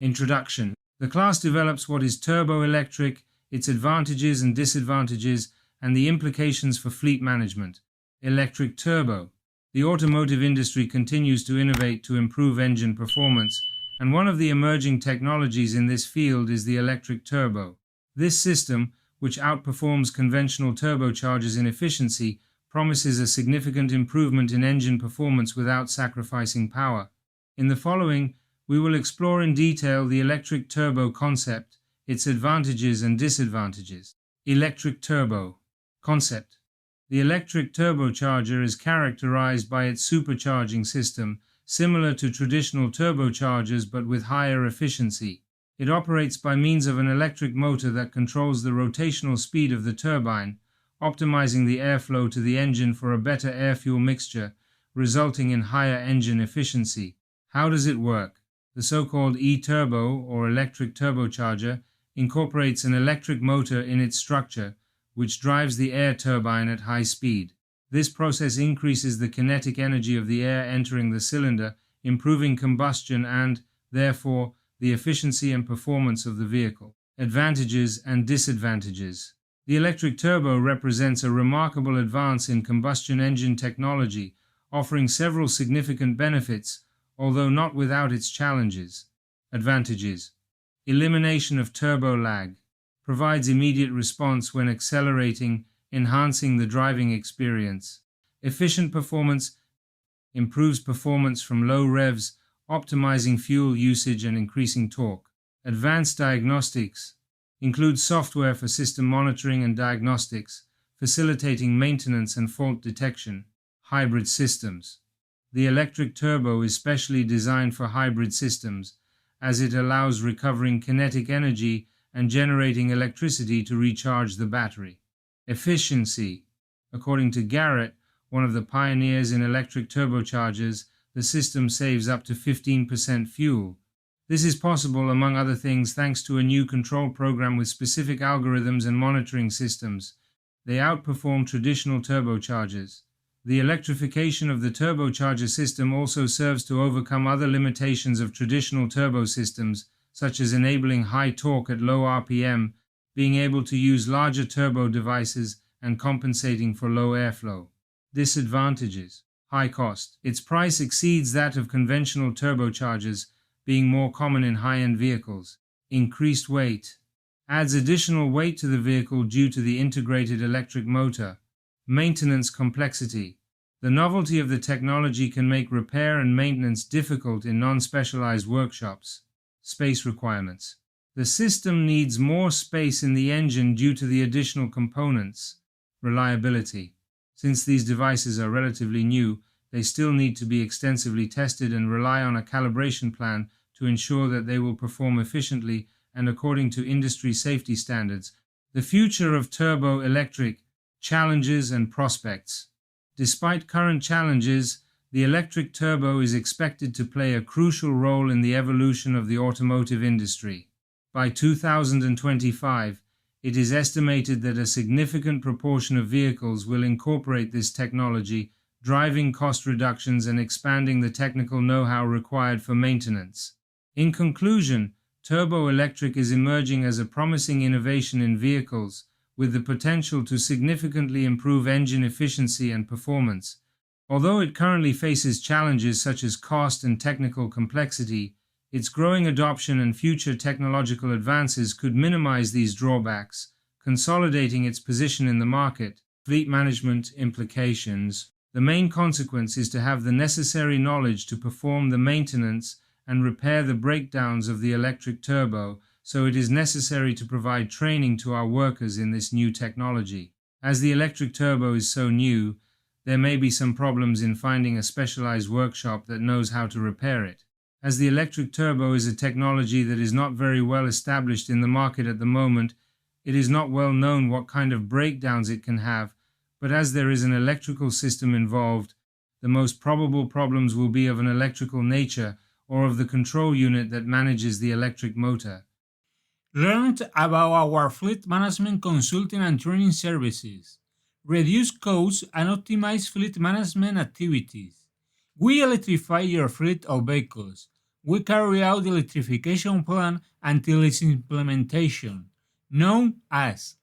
Introduction. The class develops what is turbo-electric, its advantages and disadvantages, and the implications for fleet management. Electric turbo. The automotive industry continues to innovate to improve engine performance, and one of the emerging technologies in this field is the electric turbo. This system, which outperforms conventional turbochargers in efficiency, promises a significant improvement in engine performance without sacrificing power. In the following, we will explore in detail the electric turbo concept, its advantages and disadvantages. Electric turbo concept. The electric turbocharger is characterized by its supercharging system, similar to traditional turbochargers but with higher efficiency. It operates by means of an electric motor that controls the rotational speed of the turbine, optimizing the airflow to the engine for a better air-fuel mixture, resulting in higher engine efficiency. How does it work? The so-called e-turbo, or electric turbocharger, incorporates an electric motor in its structure, which drives the air turbine at high speed. This process increases the kinetic energy of the air entering the cylinder, improving combustion and, therefore, the efficiency and performance of the vehicle. Advantages and disadvantages. The electric turbo represents a remarkable advance in combustion engine technology, offering several significant benefits, although not without its challenges. Advantages. Elimination of turbo lag. Provides immediate response when accelerating, enhancing the driving experience. Efficient performance. Improves performance from low revs, optimizing fuel usage and increasing torque. Advanced diagnostics. Includes software for system monitoring and diagnostics, facilitating maintenance and fault detection. Hybrid systems. The electric turbo is specially designed for hybrid systems, as it allows recovering kinetic energy and generating electricity to recharge the battery. Efficiency. According to Garrett, one of the pioneers in electric turbochargers, the system saves up to 15% fuel. This is possible, among other things, thanks to a new control program with specific algorithms and monitoring systems. They outperform traditional turbochargers. The electrification of the turbocharger system also serves to overcome other limitations of traditional turbo systems, such as enabling high torque at low RPM, being able to use larger turbo devices, and compensating for low airflow. Disadvantages. High cost. Its price exceeds that of conventional turbochargers, being more common in high-end vehicles. Increased weight. Adds additional weight to the vehicle due to the integrated electric motor. Maintenance complexity. The novelty of the technology can make repair and maintenance difficult in non-specialized workshops. Space requirements. The system needs more space in the engine due to the additional components. Reliability. Since these devices are relatively new, they still need to be extensively tested and rely on a calibration plan to ensure that they will perform efficiently and according to industry safety standards. The future of turbo electric. Challenges and prospects. Despite current challenges, the electric turbo is expected to play a crucial role in the evolution of the automotive industry. By 2025, it is estimated that a significant proportion of vehicles will incorporate this technology, driving cost reductions and expanding the technical know-how required for maintenance. In conclusion, turbo electric is emerging as a promising innovation in vehicles, with the potential to significantly improve engine efficiency and performance. Although it currently faces challenges such as cost and technical complexity, its growing adoption and future technological advances could minimize these drawbacks, consolidating its position in the market. Fleet management implications. The main consequence is to have the necessary knowledge to perform the maintenance and repair the breakdowns of the electric turbo, so it is necessary to provide training to our workers in this new technology. As the electric turbo is so new, there may be some problems in finding a specialized workshop that knows how to repair it. As the electric turbo is a technology that is not very well established in the market at the moment, it is not well known what kind of breakdowns it can have, but as there is an electrical system involved, the most probable problems will be of an electrical nature or of the control unit that manages the electric motor. Learn about our fleet management consulting and training services. Reduce costs and optimize fleet management activities. We electrify your fleet of vehicles. we carry out the electrification plan until its implementation, known as